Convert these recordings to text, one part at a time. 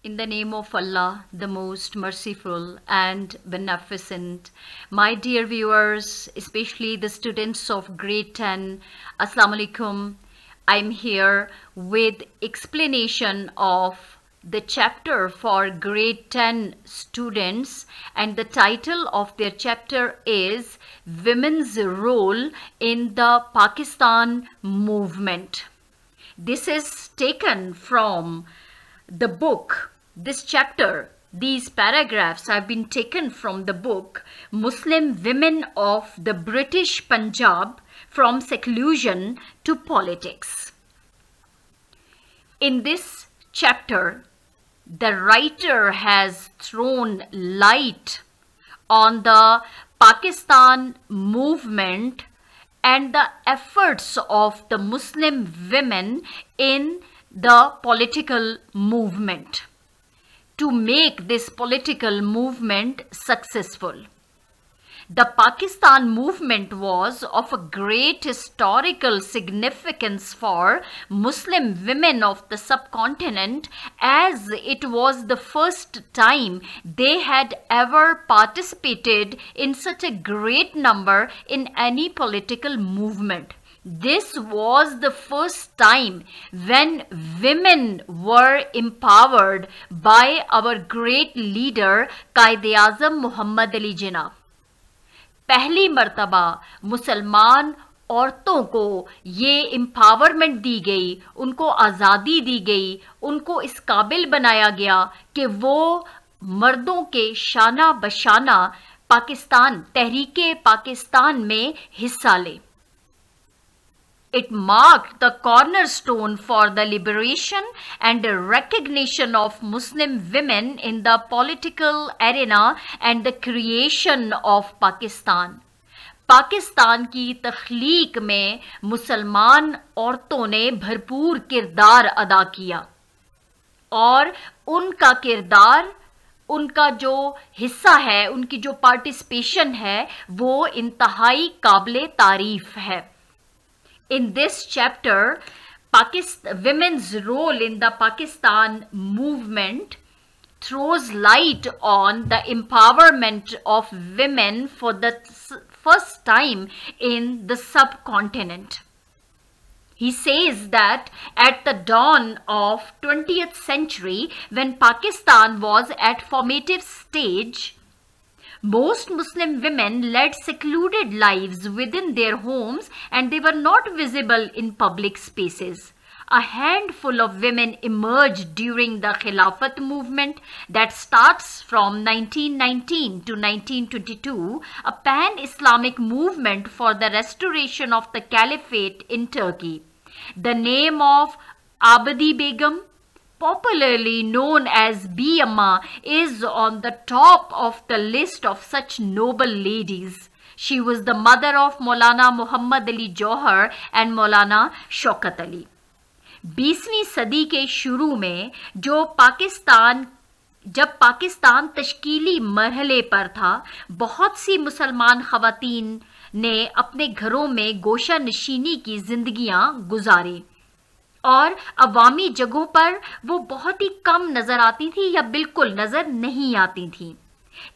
In the name of Allah, the most merciful and beneficent. My dear viewers, especially the students of grade 10, Assalamu alaikum. I'm here with explanation of the chapter for grade 10 students, and the title of their chapter is Women's Role in the Pakistan Movement. This is taken from the book. This chapter, these paragraphs have been taken from the book Muslim Women of the British Punjab from Seclusion to Politics. In this chapter, the writer has thrown light on the Pakistan movement and the efforts of the Muslim women in the political movement to make this political movement successful. The Pakistan movement was of a great historical significance for Muslim women of the subcontinent, as it was the first time they had ever participated in such a great number in any political movement. This was the first time when women were empowered by our great leader Quaid-e-Azam Muhammad Ali Jinnah. पहली मर्तबा मुसलमान औरतों को ये empowerment दी गई, उनको आज़ादी दी गई, उनको इस काबिल बनाया गया कि वो मर्दों के शाना बशाना पाकिस्तान, तहरीके पाकिस्तान में हिस्सा ले. It marked the cornerstone for the liberation and recognition of Muslim women in the political arena and the creation of Pakistan. Pakistan की तख्लीक में मुसलमान औरतों ने भरपूर किरदार अदा किया और उनका किरदार, उनका जो हिस्सा है, उनकी जो पार्टिसिपेशन है, वो इंतहाई काबिल तारीफ है. In this chapter, women's role in the Pakistan movement throws light on the empowerment of women for the first time in the subcontinent. He says that at the dawn of 20th century, when Pakistan was at formative stage, most Muslim women led secluded lives within their homes and they were not visible in public spaces. A handful of women emerged during the Khilafat movement that starts from 1919 to 1922, a pan-Islamic movement for the restoration of the caliphate in Turkey. The name of Abdi Begum, popularly known as B. Amma, is on the top of the list of such noble ladies. She was the mother of Maulana Muhammad Ali Johar and Maulana Shaukat Ali. 20वीं सदी के शुरू में जब पाकिस्तान तश्कीली मरहले पर था, बहुत सी मुसलमान ख़वातीन ने अपने घरों में गोशा नशीनी की जिंदगियां गुजारी और अवामी जगहों पर वो बहुत ही कम नज़र आती थी या बिल्कुल नज़र नहीं आती थी.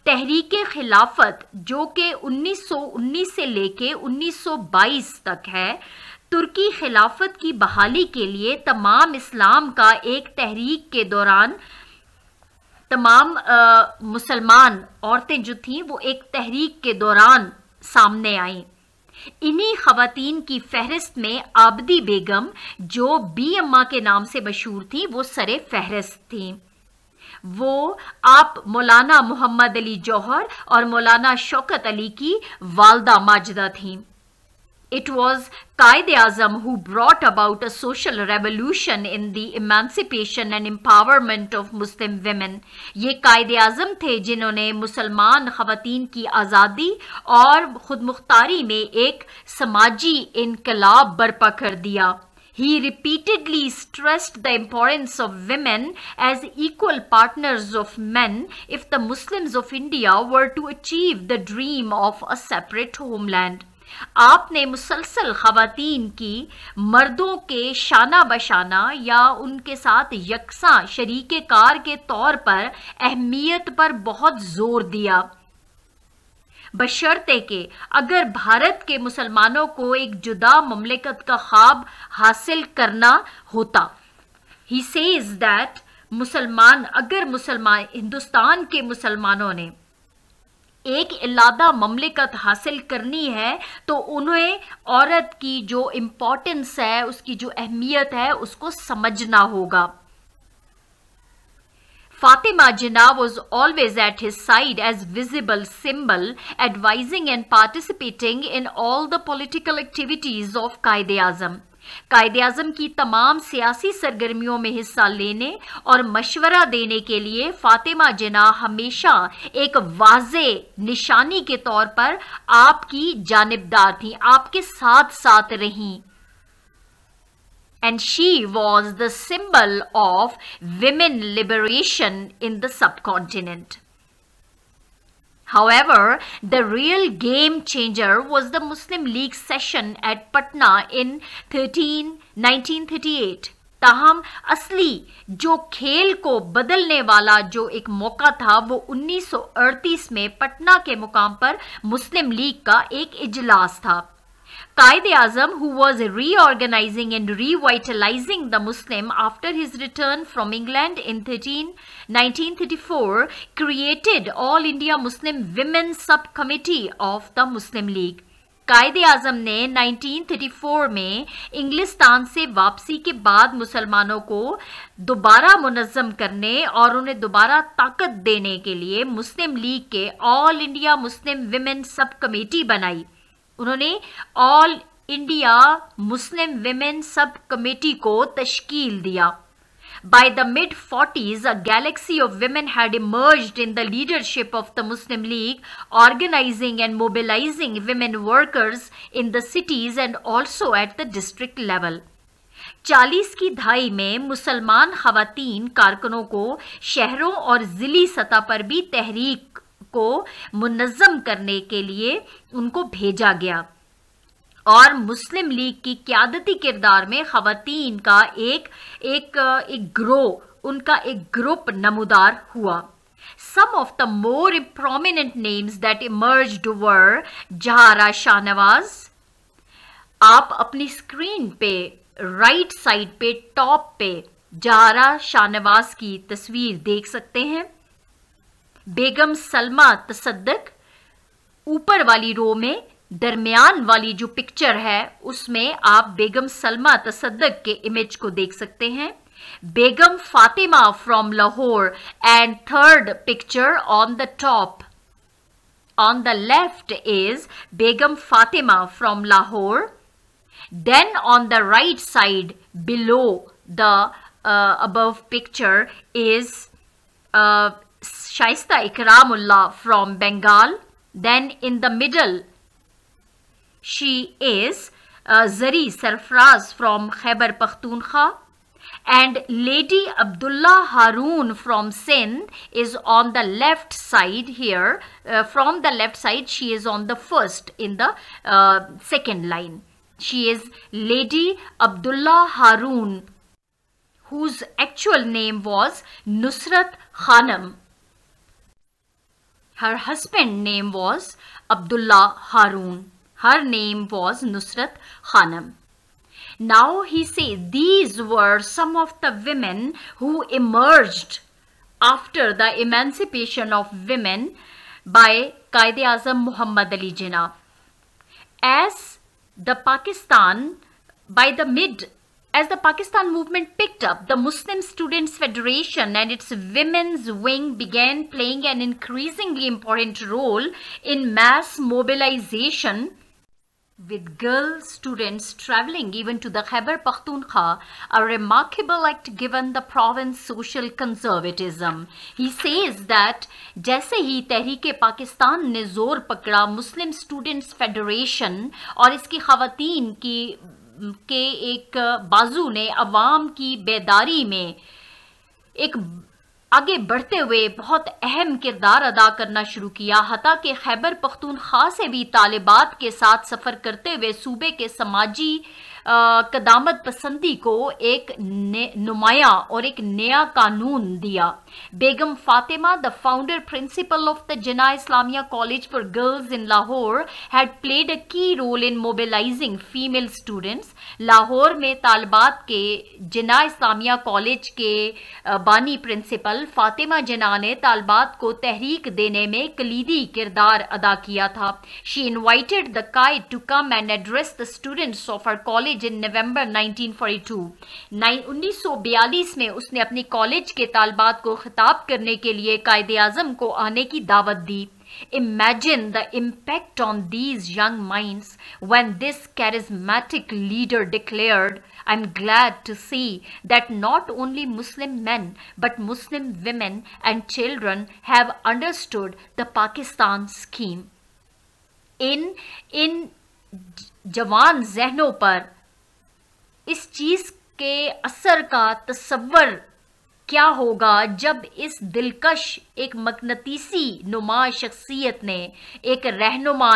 तहरीके खिलाफत, जो कि 1919 से लेके 1922 तक है, तुर्की खिलाफत की बहाली के लिए तमाम इस्लाम का एक तहरीक के दौरान तमाम मुसलमान औरतें जो थीं वो एक तहरीक के दौरान सामने आईं. इन्हीं खवातीन की फहरिस्त में आबदी बेगम, जो बी अम्मा के नाम से मशहूर थी, वो सरे फहरिस्त थी. वो आप मौलाना मोहम्मद अली जौहर और मौलाना शौकत अली की वालदा माजिदा थीं. It was Quaid-e-Azam who brought about a social revolution in the emancipation and empowerment of Muslim women. ये Quaid-e-Azam थे जिन्होंने मुसलमान ख़वातीन की आज़ादी और खुद मुख्तारी में एक समाजी इनकलाब बर्पा कर दिया. He repeatedly stressed the importance of women as equal partners of men if the Muslims of India were to achieve the dream of a separate homeland. आपने मुसलसल ख़वातीन की मर्दों के शाना बशाना या उनके साथ यकसा शरीके कार के तौर पर अहमियत पर बहुत जोर दिया, बशर्ते के अगर भारत के मुसलमानों को एक जुदा ममलिकत का ख्वाब हासिल करना होता। He says that अगर हिंदुस्तान के मुसलमानों ने एक इलादा ममलिकत हासिल करनी है तो उन्हें औरत की जो इम्पोर्टेंस है, उसकी जो अहमियत है, उसको समझना होगा। Fatima Jinnah was always at his side as visible symbol, advising and participating in all the political activities of Quaid-e-Azam. Quaid-e-Azam की तमाम सियासी सरगर्मियों में हिस्सा लेने और मशवरा देने के लिए फातिमा जिन्ना हमेशा एक वाज़े निशानी के तौर पर आपकी जानिबदार थी, आपके साथ साथ रहीं। And she was the symbol of women liberation in the subcontinent. However, the real game changer was the Muslim League session at Patna in 1938. ताहम असली जो खेल को बदलने वाला जो एक मौका था वो 1938 में पटना के मुकाम पर मुस्लिम लीग का एक इजलास था। Quaid-e-Azam, who was reorganizing and revitalizing the Muslim after his return from England in 1934, created All India Muslim Women's Subcommittee of the Muslim League. Quaid-e-Azam ने 1934 में इंग्लिस्तान से वापसी के बाद मुसलमानों को दोबारा मुनज़्ज़म करने और उन्हें दोबारा ताकत देने के लिए मुस्लिम लीग के all India Muslim women sub committee बनाई। उन्होंने all India Muslim women sub committee को तश्कील दिया। By the mid-40s, a galaxy of women had emerged in the leadership of the Muslim League, organizing and mobilizing women workers in the cities and also at the district level. 40 की दहाई में मुसलमान ख़वातीन कारकुनों को शहरों और ज़िली सतह पर भी तहरीक को मुनज़्ज़म करने के लिए उनको भेजा गया और मुस्लिम लीग की क़यादती किरदार में ख़वातीन का एक ग्रुप नमूदार हुआ। Some of the more prominent names that emerged were जहारा Shahnawaz. आप अपनी स्क्रीन पे राइट साइड पे टॉप पे जहारा शाहनवाज की तस्वीर देख सकते हैं। बेगम सलमा तसद्दुक, ऊपर वाली रो में दरमियान वाली जो पिक्चर है उसमें आप बेगम सलमा तसद्दुक के इमेज को देख सकते हैं। Begum Fatima from Lahore and third picture on the top on the left is Begum Fatima from Lahore. Then on the right side below the above picture is Shaista Ikramullah from Bengal. Then in the middle she is Zari Sarfraz from Khyber Pakhtunkhwa, and Lady Abdullah Haroon from Sindh is on the left side here. From the left side she is on the first in the second line. She is Lady Abdullah Haroon, whose actual name was Nusrat Khanum. Her husband name was Abdullah Haroon. Her name was Nusrat Khanum. Now he says these were some of the women who emerged after the emancipation of women by Quaid-e-Azam Muhammad Ali Jinnah. As the Pakistan movement picked up, the Muslim Students Federation and its women's wing began playing an increasingly important role in mass mobilization, with girl students traveling even to the Khyber Pakhtunkhwa, a remarkable act given the province social conservatism. He says that जैसे ही तहरीक पाकिस्तान ने जोर पकड़ा, Muslim students federation और इसकी ख़वातीन के एक बाजू ने अवाम की बेदारी में एक आगे बढ़ते हुए बहुत अहम किरदार अदा करना शुरू किया। हत्ता कि खैबर पख्तूनख्वा से भी तालिबात के साथ सफ़र करते हुए सूबे के समाजी कदामत पसंदी को एक नुमाया और एक नया कानून दिया। Begum Fatima, the founder principal of the Jinnah Islamia college for girls in Lahore, had played a key role in mobilising female students. Lahore में तालिबात के जिन्ना इस्लामिया कॉलेज के बानी प्रिंसिपल फातिमा जिन्ना ने तालिबात को तहरीक देने में कलीदी किरदार अदा किया था। She invited the Quaid to come and address the students of her college in November 1942। 1942 में उसने अपनी कॉलेज के तालिबात को खिताब करने के लिए कायदे आज़म को आने की दावत दी। Imagine the impact on these young minds when this charismatic leader declared, "I'm glad to see that not only Muslim men but Muslim women and children have understood the Pakistan scheme." इन जवान जहनों पर इस चीज के असर का तसव्वुर क्या होगा जब इस दिलकश एक मकनतीसी नुमा शख्सियत ने एक रहनुमा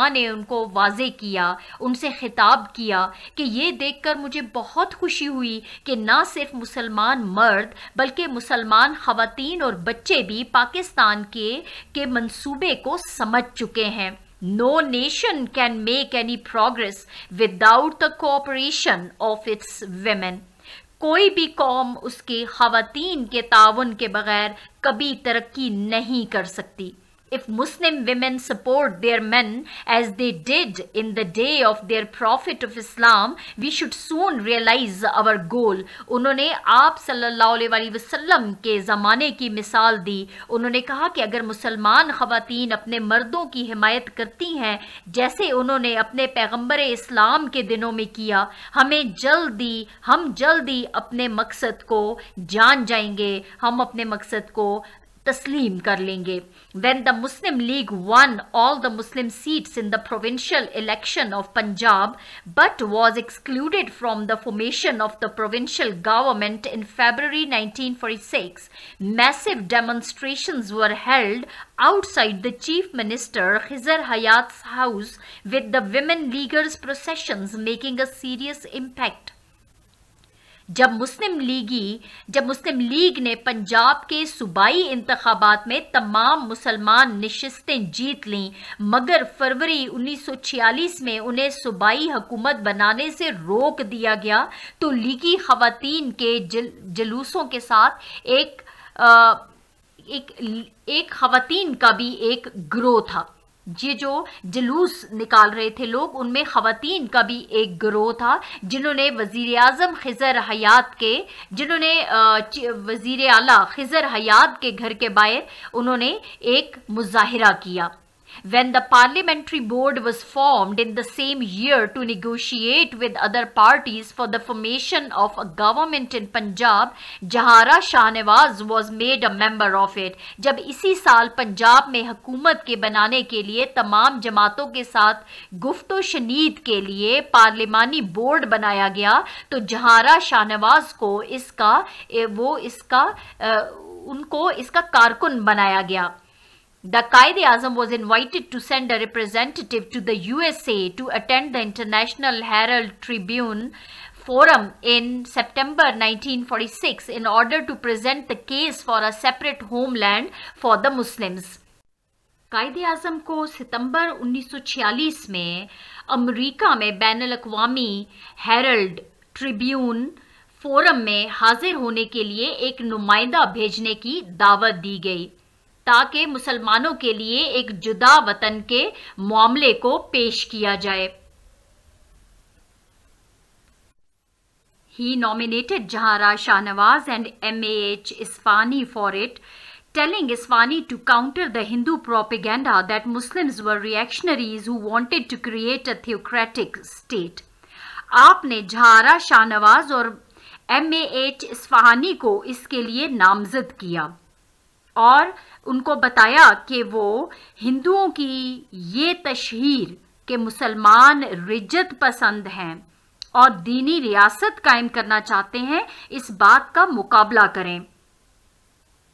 ने उनको वाजे किया, उनसे खिताब किया कि ये देखकर मुझे बहुत खुशी हुई कि ना सिर्फ मुसलमान मर्द बल्कि मुसलमान ख़वातीन और बच्चे भी पाकिस्तान के मंसूबे को समझ चुके हैं। No nation can make any progress without the cooperation of its women. कोई भी कौम उसके ख़वातीन के ताउन के बगैर कभी तरक्की नहीं कर सकती। If Muslim women support their men as they did in the day of their Prophet of Islam, we should soon realize our goal. उन्होंने आप सल्लल्लाहु अलैहि वसल्लम के ज़माने की मिसाल दी। उन्होंने कहा कि अगर मुसलमान ख़वातीन अपने मर्दों की हिमायत करती हैं जैसे उन्होंने अपने पैगम्बर इस्लाम के दिनों में किया, हम जल्दी अपने मकसद को जान जाएंगे, हम अपने मकसद को तस्लीम कर लेंगे। When the Muslim League won all the Muslim seats in the provincial election of Punjab but was excluded from the formation of the provincial government in February 1946, massive demonstrations were held outside the Chief Minister Khizr Hayat's house with the women leaguers' processions making a serious impact. जब मुस्लिम league ने पंजाब के सूबाई इंतखाबात में तमाम मुसलमान नशिस्तें जीत लीं मगर फरवरी 1946 में उन्हें सूबाई हुकूमत बनाने से रोक दिया गया तो लीगी ख़वातीन के जलूसों के साथ एक ख़वातीन का भी एक गिरोह था। ये जो जुलूस निकाल रहे थे लोग, उनमें ख़वातीन का भी एक गिरोह था जिन्होंने वज़ीर आला खिज़र हयात के घर के बाहर उन्होंने एक मुज़ाहिरा किया। When the parliamentary board was formed in the same year to negotiate with other parties for the formation of a government in Punjab, Jahara Shahnawaz was made a member of it. जब इसी साल पंजाब में हुकूमत के बनाने के लिए तमाम जमातों के साथ गुफ्तो शनीद के लिए पार्लिमानी बोर्ड बनाया गया तो जहारा शाहनवाज को इसका कारकुन बनाया गया। The Quaid-e-Azam was invited to send a representative to the USA to attend the International Herald Tribune Forum in September 1946 in order to present the case for a separate homeland for the Muslims. Quaid-e-Azam को सितंबर 1946 में America में बैनुल-अक़वामी Herald Tribune forum में हाजिर होने के लिए एक नुमाइंदा भेजने की दावत दी गई ताकि मुसलमानों के लिए एक जुदा वतन के मामले को पेश किया जाए। He nominated Jahara Shahnawaz and M.A.H. Isfahani for it, telling Isfahani to counter the Hindu propaganda that Muslims were reactionaries who wanted to create a theocratic state. आपने जहारा शाहनवाज और M.A.H. इस्फहानी को इसके लिए नामजद किया और उनको बताया कि वो हिंदुओं की ये तशहीर के मुसलमान रिजत पसंद हैं और दीनी रियासत कायम करना चाहते हैं, इस बात का मुकाबला करें।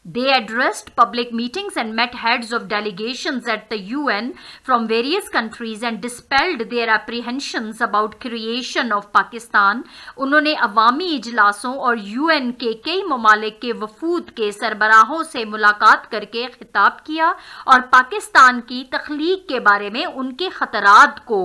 They addressed public meetings and met heads of delegations at the UN from various countries and dispelled their apprehensions about creation of Pakistan. उन्होंने अवामी इजलासों और UN के कई ममालिक के वफूद के सरबराहों से मुलाकात करके खिताब किया और पाकिस्तान की तख्लीक के बारे में उनके खतरात को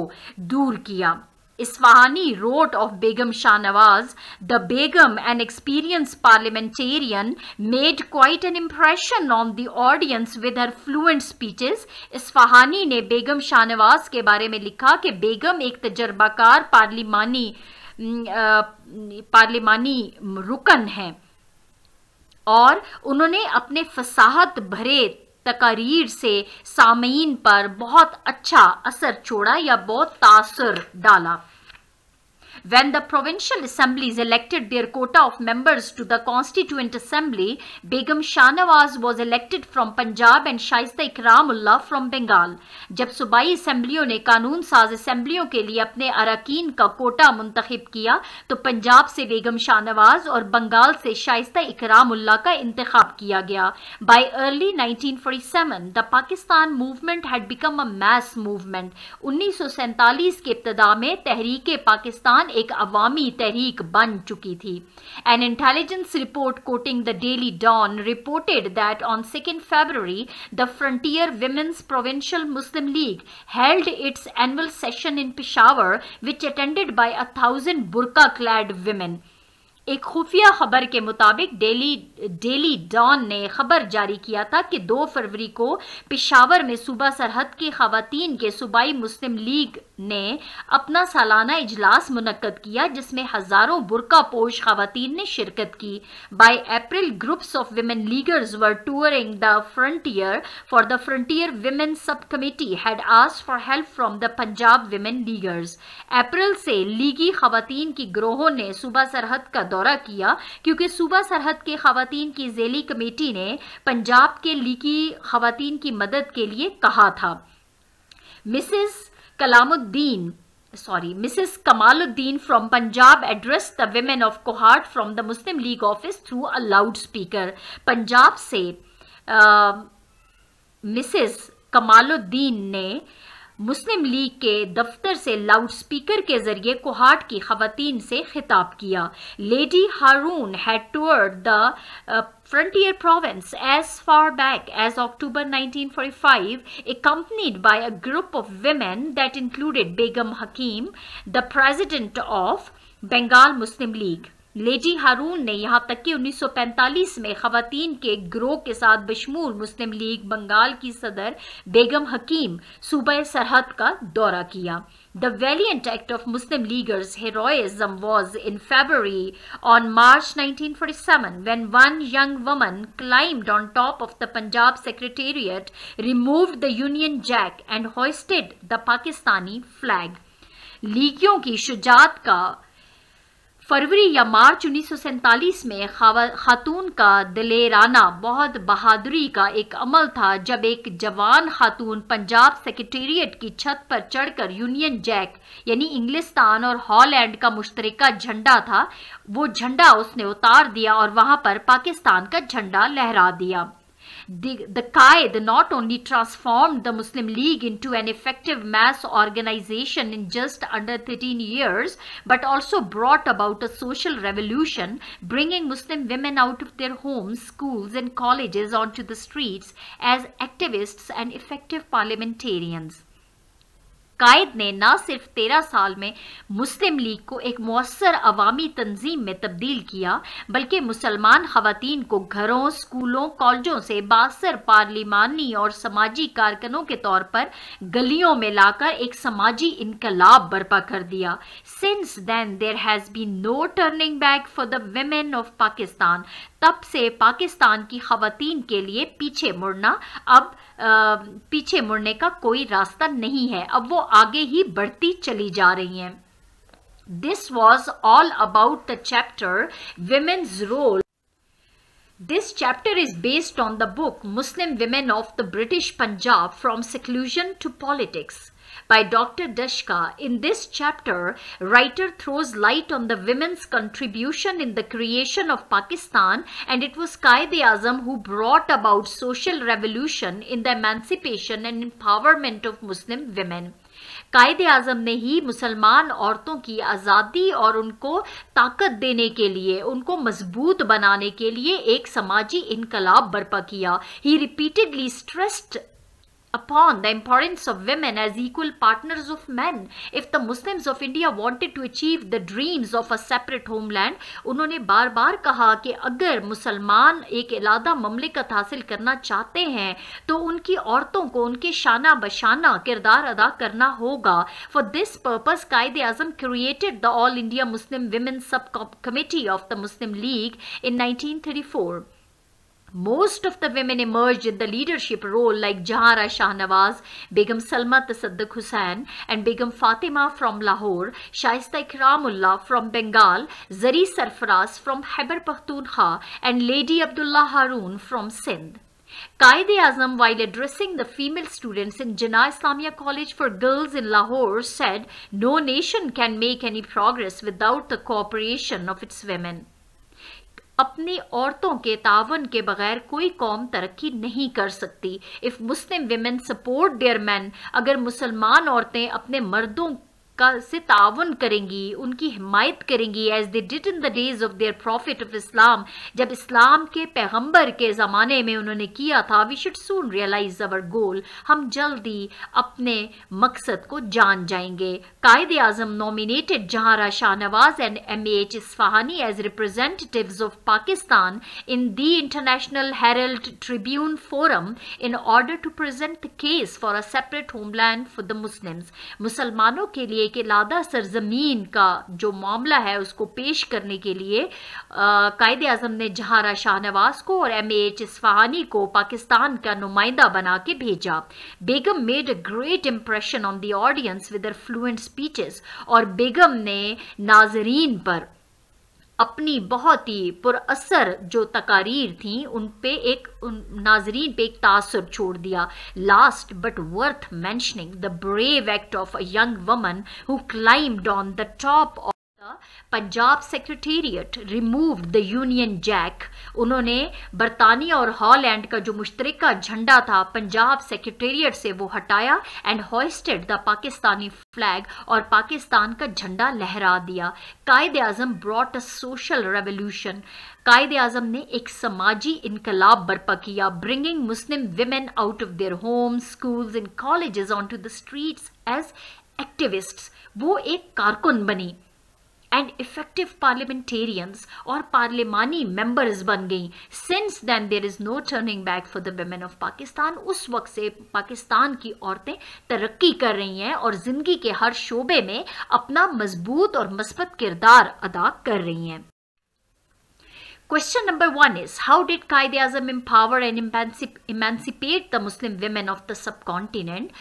दूर किया. Isfahani wrote of Begum Shahnawaz, the Begum, an experienced parliamentarian, made quite an impression on the audience with her fluent speeches. Isfahani ने बेगम शाहनवाज के बारे में लिखा कि बेगम एक तजर्बाकार पार्लिमानी रुकन हैं और उन्होंने अपने फसाहत भरे तकारीर से सामीन पर बहुत अच्छा असर छोड़ा या बहुत तासर डाला. When the provincial assemblies elected their quota of members to the Constituent Assembly, Begum Shahnawaz was elected from Punjab and Shaista Ikramullah from Bengal. जब सूबाई असम्बलियों ने कानून साज असम्बलियों के लिए अपने अरकान का कोटा मुंतखब किया तो पंजाब से बेगम शाहनवाज और बंगाल से शाइस्ता इकरामुल्लाह का इंतखाब किया गया. By early 1947, the Pakistan movement had become a mass movement. 1947 के इब्तिदा में तहरीक पाकिस्तान एक अवामी तहरीक बन चुकी थी. An intelligence report quoting the Daily Dawn reported that on 2nd February, the Frontier Women's Provincial Muslim League held its annual session in Peshawar, which attended by 1,000 burqa-clad women. एक खुफिया खबर के मुताबिक डेली डॉन ने खबर जारी किया था कि 2 फरवरी को पेशावर में सूबा सरहद की खवातीन के सूबाई मुस्लिम लीग ने अपना सालाना इजलास मुनक्कद किया जिसमें हजारों बुरका पोश खवातीन ने शिरकत की. By April groups of women leaguers were touring the frontier for the frontier women sub committee had asked for help from the Punjab women leaguers. अप्रैल से लीगी खवातीन की ग्रोहों ने सूबा सरहद का दौरा किया क्योंकि सूबा सरहद के खवातीन की ज़ेली कमेटी ने पंजाब के लीगी खवातीन की मदद के लिए कहा था. Mrs Kamaluddin from Punjab addressed the women of Kohat from the Muslim League office through a loudspeaker. Punjab से मिसेस कमालुद्दीन ने मुस्लिम लीग के दफ्तर से लाउड स्पीकर के जरिए कोहाट की खवातीन से खिताब किया. Lady Haroon had toured the frontier province as far back as October 1945, accompanied by a group of women that included Begum Hakim, the president of Bengal Muslim League. Lady Haroon ने यहाँ तक कि 1945 में खवातीन के गिरोह के साथ बशमूल मुस्लिम लीग बंगाल की सदर बेगम हकीम सूबा सरहद का दौरा किया. The valiant act of Muslim Leaguers' heroism was in February on March 1947 when one young woman climbed on top of the Punjab Secretariat, removed the Union Jack and hoisted the Pakistani flag. लीगियों की शुजात का फरवरी या मार्च 1947 में खातून का दिलेराना बहुत बहादुरी का एक अमल था जब एक जवान खातून पंजाब सेक्रेटेरिएट की छत पर चढ़कर यूनियन जैक यानी इंग्लिस्तान और हॉलैंड का मुश्तरका झंडा था वो झंडा उसने उतार दिया और वहां पर पाकिस्तान का झंडा लहरा दिया. The Qaid not only transformed the Muslim League into an effective mass organization in just under 13 years, but also brought about a social revolution, bringing Muslim women out of their homes, schools and colleges onto the streets as activists and effective parliamentarians. कायद ने न सिर्फ 13 साल में मुस्लिम league को एक मुअस्सर अवामी तंजीम में तब्दील किया बल्कि मुसलमान खवातीन को घरों, स्कूलों, कॉलेजों से बासर पार्लिमानी और समाजी कारकुनों के तौर पर गलियों में लाकर एक समाजी इनकलाब बर्पा कर दिया. Since then there has been no turning back for the women of Pakistan. तब से पाकिस्तान की खवातीन के लिए पीछे मुड़ने का कोई रास्ता नहीं है. अब वो आगे ही बढ़ती चली जा रही हैं. This was all about the chapter Women's Role. This chapter is based on the book Muslim Women of the British Punjab from Seclusion to Politics. by Dr. Dashka. In this chapter, writer throws light on the women's contribution in the creation of Pakistan, and it was Quaid-e-Azam who brought about social revolution in the emancipation and empowerment of Muslim women. कायदे आज़म ने ही मुसलमान औरतों की आज़ादी और उनको ताकत देने के लिए, उनको मजबूत बनाने के लिए एक समाजी इनकलाब बर्पा किया. He repeatedly stressed upon the importance of women as equal partners of men. If the Muslims of India wanted to achieve the dreams of a separate homeland, उन्होंने बार बार कहा कि अगर मुसलमान एक अलग ममलिकत हासिल करना चाहते हैं तो उनकी औरतों को उनके शाना बशाना किरदार अदा करना होगा. For this purpose, Quaid-e-Azam created the All India Muslim Women's Subcommittee of the Muslim League in 1934. Most of the women emerged in the leadership role like Jahara Shahnawaz, Begum Salma Tasadduq Hussain and Begum Fatima from Lahore, Shaista Ikramullah from Bengal, Zari Sarfaraz from Khyber Pakhtunkhwa and Lady Abdullah Haroon from Sindh. Quaid-e-Azam, while addressing the female students in Jinnah Islamia College for Girls in Lahore, said, "No nation can make any progress without the cooperation of its women." अपनी औरतों के तावन के बगैर कोई कौम तरक्की नहीं कर सकती. If Muslim women support their man, अगर मुसलमान औरतें अपने मर्दों से तावन करेंगी, उनकी हिमायत करेंगी, as they did in the days of their prophet of Islam, जब इस्लाम के पैगंबर के ज़माने में उन्होंने किया था. We should soon realise our goal, हम जल्दी अपने मकसद को जान जाएंगे. Quaid-e-Azam nominated Jahara Shahnawaz and M.A.H. Isfahani as representatives of Pakistan in the International Herald Tribune Forum in order to present the case for a separate homeland for the Muslims. मुसलमानों के लिए कि लादा सरजमीन का जो मामला है उसको पेश करने के लिए कायद-ए-आज़म ने जहारा शाहनवाज को और M.A.H. इस्फहानी को पाकिस्तान का नुमाइंदा बना के भेजा. Begum made a great impression on the audience with her fluent speeches, और बेगम ने नाजरीन पर अपनी बहुत ही पुरअसर जो तकारीर थी उन पे एक नाजरीन पे एक तासुर छोड़ दिया. Last but worth mentioning the brave act of a young woman who climbed on the top of Punjab secretariat, removed the Union Jack. उन्होंने बरतानिया और हॉलैंड का जो मुश्तरका झंडा था पंजाब सेक्रेटेरिएट से वो हटाया and hoisted the Pakistani flag, और पाकिस्तान का झंडा लहरा दिया. Quaid-e-Azam brought a social revolution. Quaid-e-Azam ने एक समाजी इनकलाब बर्पा किया, bringing Muslim women out of their homes, schools and colleges on to the streets as activists. वो एक कारकुन बनी एंड इफेक्टिव पार्लियामेंटेरियंस और पार्लिमानी मेंबर्स बन गई. Since then there is no turning back for the women of Pakistan. उस वक्त से पाकिस्तान की औरतें तरक्की कर रही हैं और जिंदगी के हर शोबे में अपना मजबूत और मस्बत किरदार अदा कर रही हैं. Question number 1 is, how did Quaid-e-Azam empower and emancipate the Muslim women of the subcontinent?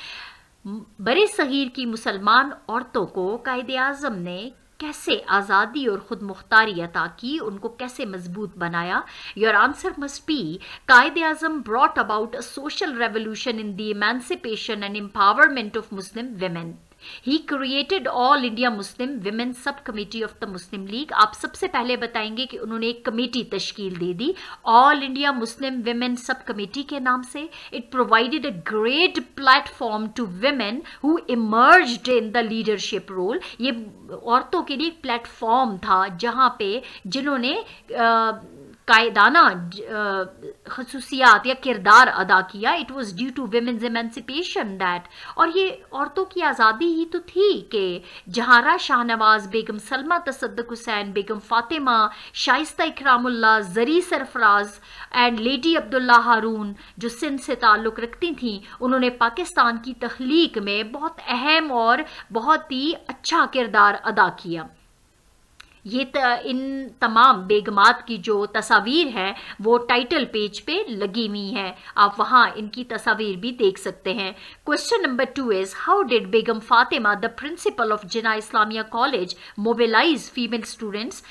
बरे सगीर की मुसलमान औरतों को कायद-ए-आज़म ने कैसे आज़ादी और खुद मुख्तारी अता की, उनको कैसे मजबूत बनाया? Your answer must be, Quaid-e-Azam brought about a social revolution in the emancipation and empowerment of Muslim women. He created All India Muslim Women's Subcommittee of the Muslim League. आप सबसे पहले बताएंगे कि उन्होंने एक कमेटी तश्कील दे दी All India Muslim Women's Subcommittee के नाम से. It provided a great platform to women who emerged in the leadership role. ये औरतों के लिए एक प्लेटफॉर्म था जहाँ पे जिन्होंने कायदाना खसूसियात या किरदार अदा किया. It was due to women's emancipation that, और ये औरतों की आज़ादी ही तो थी कि जहारा शाहनवाज, बेगम सलमा तसद्दुक हुसैन, बेगम फातिमा, शाइस्ता इकरामुल्लाह, जरी सरफराज एंड लेडी अब्दुल्ला हारून जो सिंध से ताल्लुक़ रखती थीं, उन्होंने पाकिस्तान की तख्लीक में बहुत अहम और बहुत ही अच्छा किरदार अदा किया. ये इन तमाम बेगमात की जो तस्वीर है वो टाइटल पेज पे लगी हुई है, आप वहाँ इनकी तस्वीर भी देख सकते हैं. Question number 2 is, how did Begum Fatima the principal of Jinnah Islamia college mobilise female students?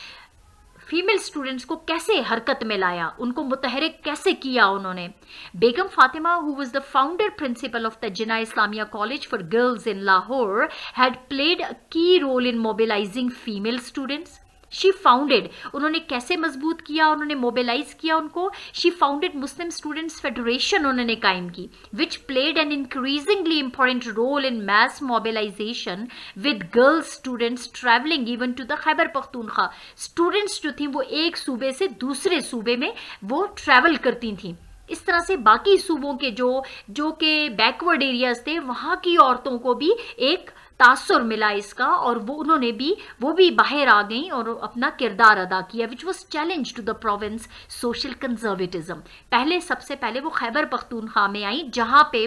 Female students को कैसे हरकत में लाया, उनको मुतहरिक कैसे किया उन्होंने। बेगम Fatima, who was the founder principal of the Jinnah Islamia College for Girls in Lahore, had played a key role in mobilizing female students. She founded, उन्होंने कैसे मजबूत किया, उन्होंने मोबिलाइज किया उनको। She founded Muslim Students Federation उन्होंने कायम की, which played an increasingly important role in mass mobilization with girl students traveling even to the Khyber Pakhtunkhwa। Students जो थी वो एक सूबे से दूसरे सूबे में वो ट्रैवल करती थी। इस तरह से बाकी सूबों के जो के बैकवर्ड एरियाज थे वहाँ की औरतों को भी एक तासुर मिला इसका, और वो भी बाहर आ गई और अपना किरदार अदा किया, which was challenge to the province social conservatism. सबसे पहले वो खैबर पख्तूनख्वा में आई, जहाँ पे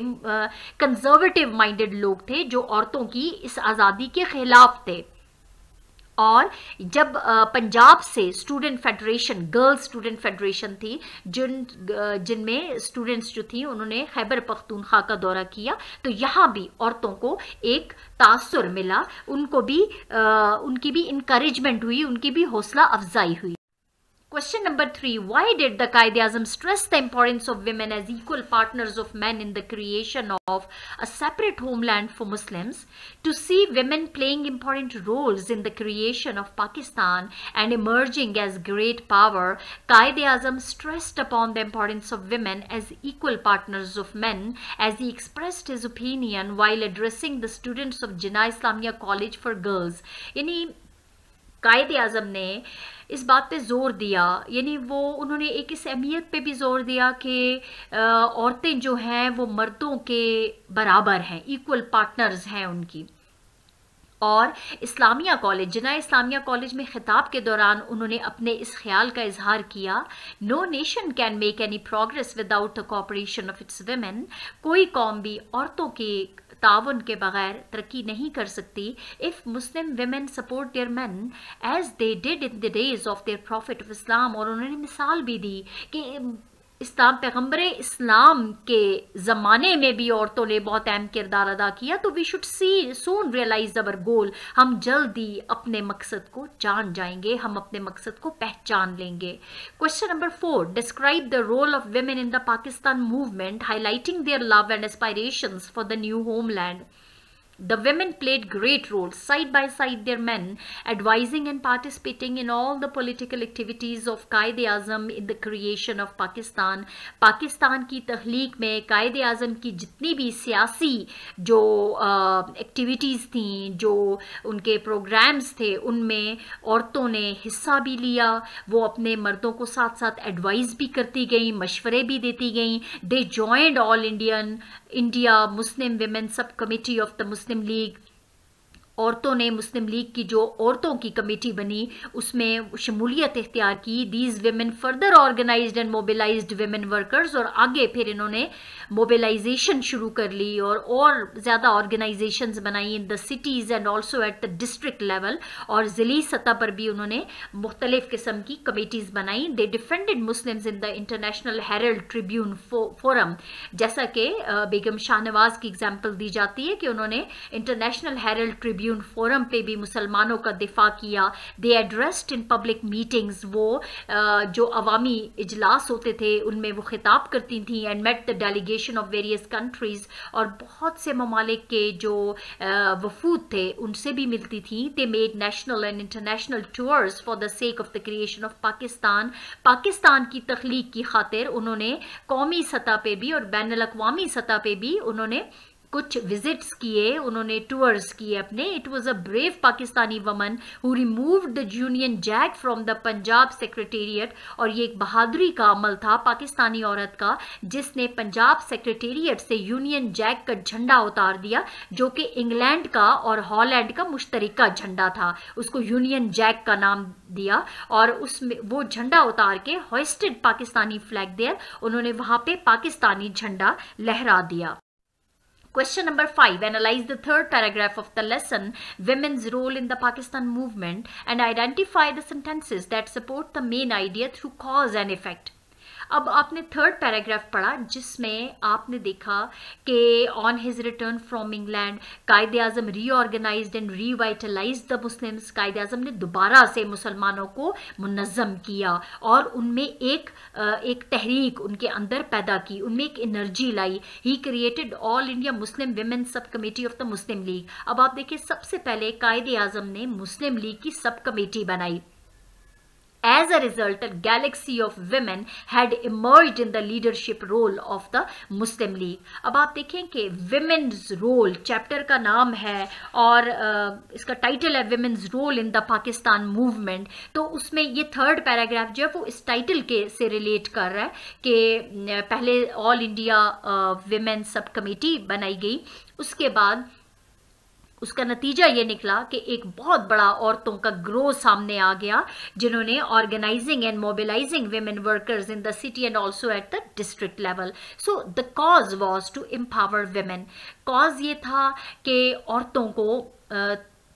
कंजर्वेटिव माइंडेड लोग थे जो औरतों की इस आज़ादी के खिलाफ थे। और जब पंजाब से student federation, girl student federation थी, जिनमें स्टूडेंट्स जो थी उन्होंने खैबर पख्तूनख्वा का दौरा किया, तो यहाँ भी औरतों को एक तासुर मिला, उनकी भी इनकरेजमेंट हुई, उनकी भी हौसला अफजाई हुई। Question number 3. Why did the Quaid-e-Azam stress the importance of women as equal partners of men in the creation of a separate homeland for Muslims? To see women playing important roles in the creation of Pakistan and emerging as great power, Quaid-e-Azam stressed upon the importance of women as equal partners of men, as he expressed his opinion while addressing the students of Jinnah Islamia College for Girls। यानी कायद-ए-आज़म ने इस बात पे ज़ोर दिया, यानी उन्होंने एक इस अहमियत पे भी ज़ोर दिया कि औरतें जो हैं वो मर्दों के बराबर हैं, इक्वल पार्टनर्स हैं उनकी। और इस्लामिया कॉलेज, जिन्ना इस्लामिया कॉलेज में खिताब के दौरान उन्होंने अपने इस ख्याल का इजहार किया, no nation can make any progress without the cooperation of its women. कोई कौम भी औरतों के ताउन के बगैर तरक्की नहीं कर सकती। If Muslim women support their man as they did in the days of their prophet of Islam, और उन्होंने मिसाल भी दी कि पैगम्बरे इस्लाम के ज़माने में भी औरतों ने बहुत अहम किरदार अदा किया, तो we should see soon realise our goal. हम जल्दी अपने मकसद को जान जाएंगे, हम अपने मकसद को पहचान लेंगे। Question number 4. Describe the role of women in the Pakistan movement, highlighting their love and aspirations for the new homeland. The women played great roles side by side their men, advising and participating in all the political activities of Quaid-e-Azam in the creation of Pakistan. Pakistan की तख्लीक में कायद-ए-आज़म की जितनी भी सियासी जो activities थी, जो उनके प्रोग्राम्स थे, उनमें औरतों ने हिस्सा भी लिया। वो अपने मर्दों को साथ साथ एडवाइस भी करती गई, मशवरे भी देती गई। They joined all India Muslim women sub committee of the Muslim League. औरतों ने मुस्लिम लीग की जो औरतों की कमेटी बनी उसमें शमूलियत इख्तियार की। These women further organised and mobilised women workers, और आगे फिर इन्होंने मोबिलाइजेशन शुरू कर ली और ज़्यादा ऑर्गेनाइजेशंस बनाई in the cities and also at the district level, और ज़िली सतह पर भी उन्होंने मुख्तलिफ़ किस्म की कमेटीज़ बनाई। They defended Muslims in the International Herald Tribune forum, जैसा कि बेगम शाहनवाज की एग्जाम्पल दी जाती है कि उन्होंने इंटरनेशनल हेरल्ड ट्रिब्यून फोरम पे भी मुसलमानों का दिफा किया। दे एड्रेस्ड इन पब्लिक मीटिंग्स, वो जो अवामी इजलास होते थे उनमें वो खिताब करती थी। And met the delegation of various countries, और बहुत से ममालिक के जो वफूद थे उनसे भी मिलती थी। They made national and international tours for the sake of the creation of Pakistan. Pakistan की तख्लीक की खातिर उन्होंने कौमी सतह पे भी और बैनुल अक़वामी सतह पे भी उन्होंने कुछ विजिट्स किए, उन्होंने टूर्स किए अपने। It was a brave Pakistani woman who removed the Union Jack from the Punjab secretariat, और ये एक बहादुरी का अमल था पाकिस्तानी औरत का जिसने पंजाब सेक्रेटेरिएट से यूनियन जैक का झंडा उतार दिया, जो कि इंग्लैंड का और हॉलैंड का मुश्तरका झंडा था। उसको यूनियन जैक का नाम दिया, और उसमें वो झंडा उतार के होइस्टेड पाकिस्तानी फ्लैग देयर, उन्होंने वहाँ पे पाकिस्तानी झंडा लहरा दिया। Question number 5. Analyze the third paragraph of the lesson, Women's Role in the Pakistan Movement, and identify the sentences that support the main idea through cause and effect. अब आपने थर्ड पैराग्राफ पढ़ा जिसमें आपने देखा कि on his return from England कायदे आज़म रीऑर्गेनाइज्ड and रीवाइटलाइज्ड the Muslims. कायदे आज़म ने दोबारा से मुसलमानों को मुनज़्ज़म किया और उनमें एक तहरीक उनके अंदर पैदा की, उनमें एक energy lie. He created all India Muslim women sub committee of the Muslim league. अब आप देखिए सबसे पहले कायदे आज़म ने मुस्लिम लीग की सब कमेटी बनाई। As a result, a galaxy of women had emerged in the leadership role of the Muslim League. अब आप देखें कि women's role चैप्टर का नाम है और इसका टाइटल है women's role in the Pakistan movement। तो उसमें ये थर्ड पैराग्राफ जो है वो इस टाइटल के से रिलेट कर रहा है कि पहले all India women sub committee बनाई गई, उसके बाद उसका नतीजा ये निकला कि एक बहुत बड़ा औरतों का ग्रोह सामने आ गया जिन्होंने organising and mobilising women workers in the city and also at the district level. So the cause was to empower women. Cause ये था कि औरतों को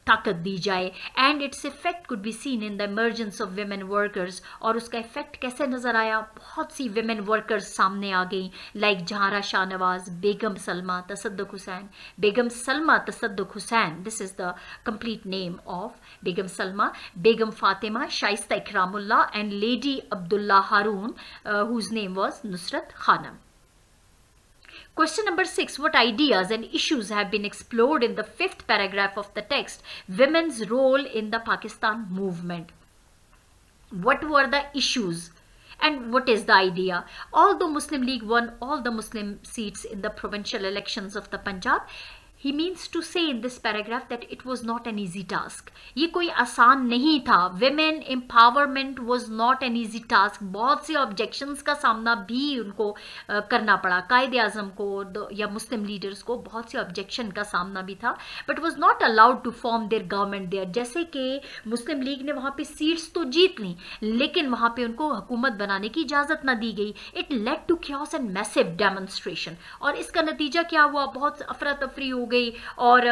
ताकत दी जाए and its effect could be seen in the emergence of women workers. और उसका इफेक्ट कैसे नजर आया, बहुत सी विमेन वर्कर्स सामने आ गई like Jahara Shahnawaz, Begum Salma Tassaduq Hussain. Begum Salma Tassaduq Hussain, this is the complete name of Begum Salma, Begum Fatima, Shaista Ikramullah and Lady Abdullah Haroon whose name was Nusrat Khanam. Question number 6. What ideas and issues have been explored in the fifth paragraph of the text? Women's role in the Pakistan movement. What were the issues and what is the idea? Although Muslim League won all the Muslim seats in the provincial elections of the Punjab, he means to say in this paragraph that it was not an easy task. ये कोई आसान नहीं था। Women empowerment was not an easy task. बहुत से objections का सामना भी उनको करना पड़ा। कायदे आज़म को या मुस्लिम लीडर्स को बहुत से objection का सामना भी था, but was not allowed to form their government there. जैसे कि मुस्लिम लीग ने वहाँ पे सीट्स तो जीत ली लेकिन वहाँ पे उनको हुकूमत बनाने की इजाज़त ना दी गई। It led to chaos and massive demonstration. और इसका नतीजा क्या हुआ, बहुत अफरा तफरी हो गई और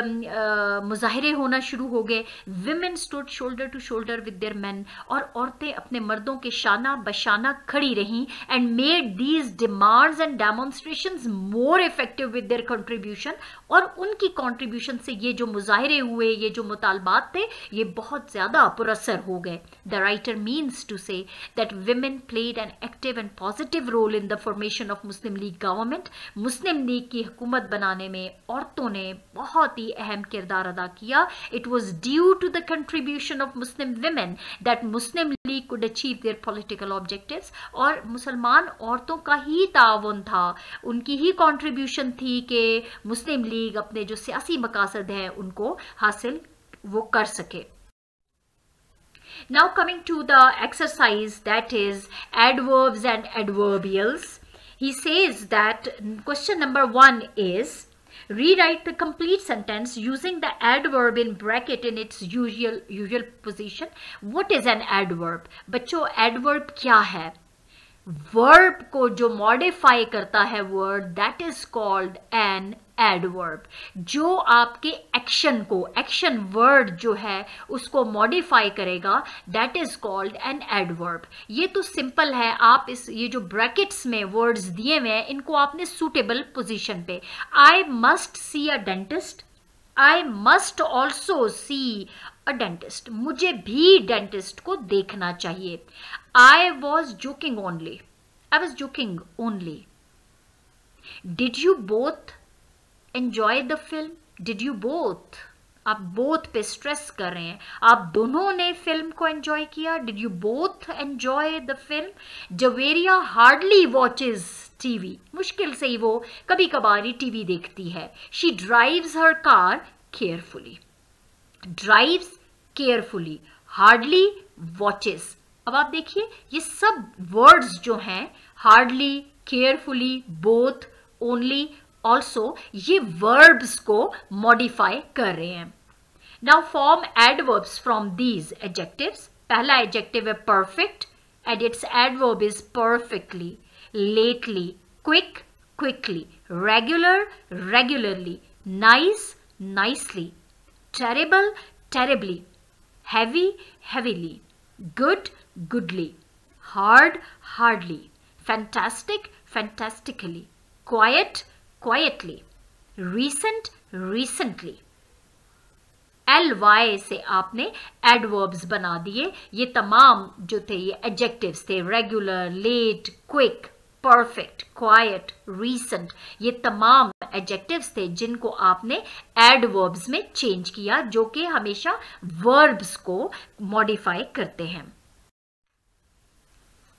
मुजाहरे होना शुरू हो गए। Women stood shoulder to shoulder with their man, और औरतें अपने मर्दों के शाना बशाना खड़ी रहीं and made these demands and demonstrations more effective with their contribution. और उनकी कंट्रीब्यूशन से ये जो मुजाहरे हुए, ये जो मुतालबात थे, ये बहुत ज़्यादा पुरअसर हो गए। The writer means to say that women played an active and positive role in the formation of Muslim League government. Muslim League की हुकूमत बनाने में औरतों ने बहुत ही अहम किरदार अदा किया। It was due to the contribution of Muslim women that Muslim League could achieve their political objectives. और मुसलमान औरतों का ही ताउन था, उनकी ही कंट्रीब्यूशन थी कि मुस्लिम लीग अपने जो सियासी मकासद हैं उनको हासिल वो कर सके। Now coming to the exercise, that is adverbs and adverbials. He says that question number 1 is rewrite the complete sentence using the adverb in bracket in its usual position. What is an adverb? बच्चों adverb क्या है? Verb को जो modify करता है word, that is called an adverb. जो आपके action को, एक्शन वर्ड जो है उसको मॉडिफाई करेगा, that is called an adverb. ये तो सिंपल है। आप ये जो ब्रैकेट्स में वर्ड्स दिए हुए हैं इनको आपने सूटेबल पोजीशन पे, I must see a dentist, I must also see a dentist, मुझे भी डेंटिस्ट को देखना चाहिए। I was joking only. I was joking only. Did you both enjoy the film? Did you both? आप both पे stress कर रहे हैं, आप दोनों ने फिल्म को एंजॉय किया। Did you both enjoy the film? Javeria hardly watches TV. मुश्किल से ही वो कभी कभार ही टीवी देखती है। She drives her car carefully. Drives carefully. Hardly watches. अब आप देखिए ये सब वर्ड्स जो हैं, hardly, carefully, both, only, also, ये वर्ब्स को मॉडिफाई कर रहे हैं। Now form adverbs from these adjectives. पहला एडजेक्टिव है perfect and it's adverb is perfectly, lately, quick, quickly, regular, regularly, nice, nicely, terrible, terribly, heavy, heavily, good, goodly, hard, hardly, fantastic, fantastically, quiet, quietly, recent, recently. ly से आपने adverbs बना दिए. ये तमाम जो थे ये एडजेक्टिव्स थे. Regular, late, quick, perfect, quiet, recent, ये तमाम एडजेक्टिव्स थे जिनको आपने एडवर्ब्स में चेंज किया, जो कि हमेशा वर्ब्स को मॉडिफाई करते हैं.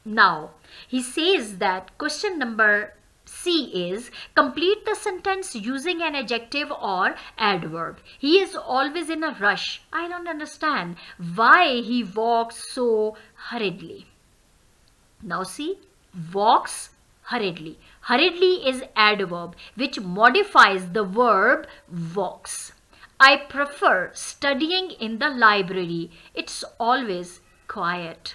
Now, he says that question number C is complete the sentence using an adjective or adverb. He is always in a rush. I don't understand why he walks so hurriedly. Now see, walks hurriedly. Hurriedly is adverb which modifies the verb walks. I prefer studying in the library. It's always quiet.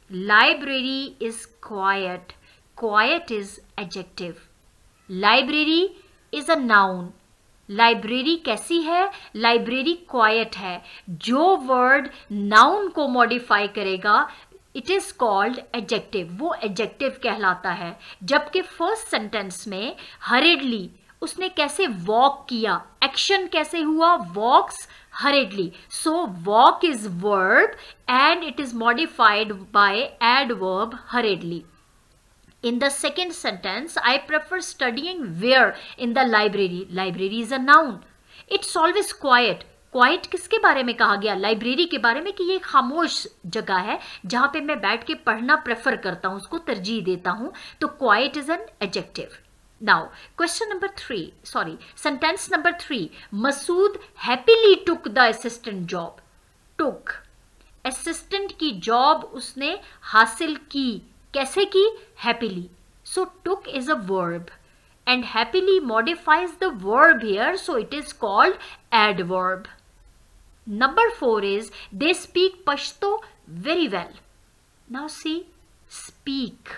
Library is quiet. Quiet is adjective. Library is a noun. Library कैसी है? Library quiet है. जो word noun को modify करेगा, it is called adjective. वो adjective कहलाता है. जबकि first sentence में hurriedly उसने कैसे walk किया? Action कैसे हुआ? Walks hurriedly. So walk is verb and it is modified by adverb hurriedly. In the second sentence, I prefer studying where? In the library. Library is a noun. It's always quiet. Quiet किसके बारे में कहा गया? Library के बारे में कि ये खामोश जगह है जहाँ पे मैं बैठ के पढ़ना प्रेफर करता हूँ, उसको तरजीह देता हूँ. तो quiet is an adjective. Now, sentence number 3. Masood happily took the assistant job. Took. Assistant की job उसने हासिल की. कैसे की? Happily. So, took is a verb. And happily modifies the verb here. So, it is called adverb. Number 4 is, they speak Pashto very well. Now see, speak.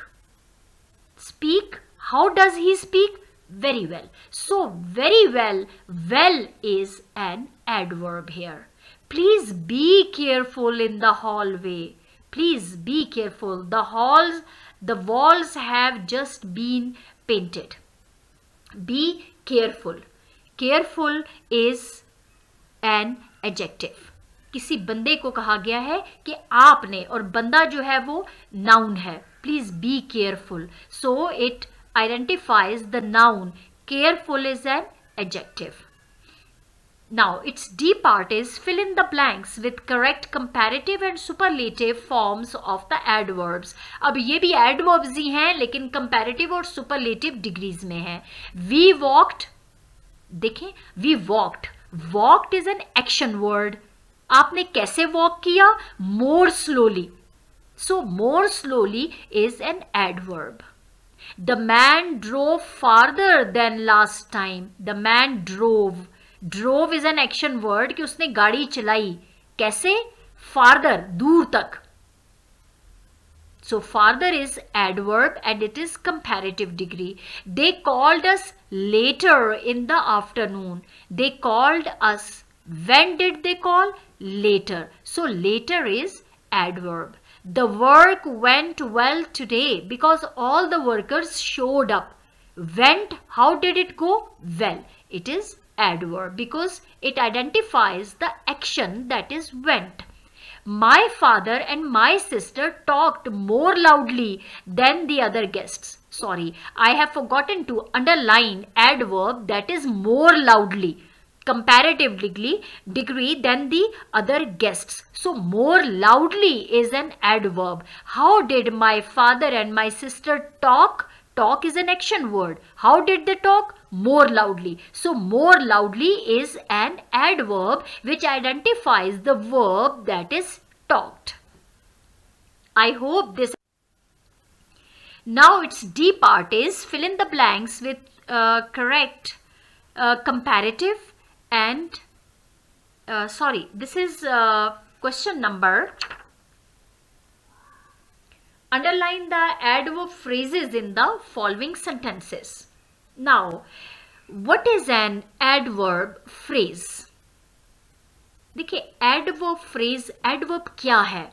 Speak. How does he speak? Very well. So, very well, well is an adverb here. Please be careful in the hallway. Please be careful. The walls have just been painted. Be careful. Careful is an adjective. किसी बंदे को कहा गया है कि आपने, और बंदा जो है वो noun है. Please be careful. So it identifies the noun. Careful is an adjective. Now, its D part is fill in the blanks with correct comparative and superlative forms of the adverbs. अब ये भी adverbs ही हैं लेकिन comparative और superlative degrees में हैं. We walked, देखें, we walked. Walked is an action word. आपने कैसे walk किया? More slowly. So, more slowly is an adverb. The man drove farther than last time. The man drove. Drove is an action word कि उसने गाड़ी चलाई. कैसे? Farther, दूर तक. So farther is adverb and it is comparative degree. They called us later in the afternoon. They called us. When did they call? Later. So later is adverb. The work went well today because all the workers showed up. Went, how did it go? Well, it is adverb because it identifies the action that is went. My father and my sister talked more loudly than the other guests. Sorry, I have forgotten to underline adverb that is more loudly, comparatively degree than the other guests. So more loudly is an adverb. How did my father and my sister talk? Talk is an action word. How did they talk? More loudly. So more loudly is an adverb which identifies the verb that is talked. I hope this. Now its D part is fill in the blanks with correct comparative and this is question number. Underline the adverb phrases in the following sentences. Now, what is an adverb phrase? देखिए adverb phrase, adverb क्या है?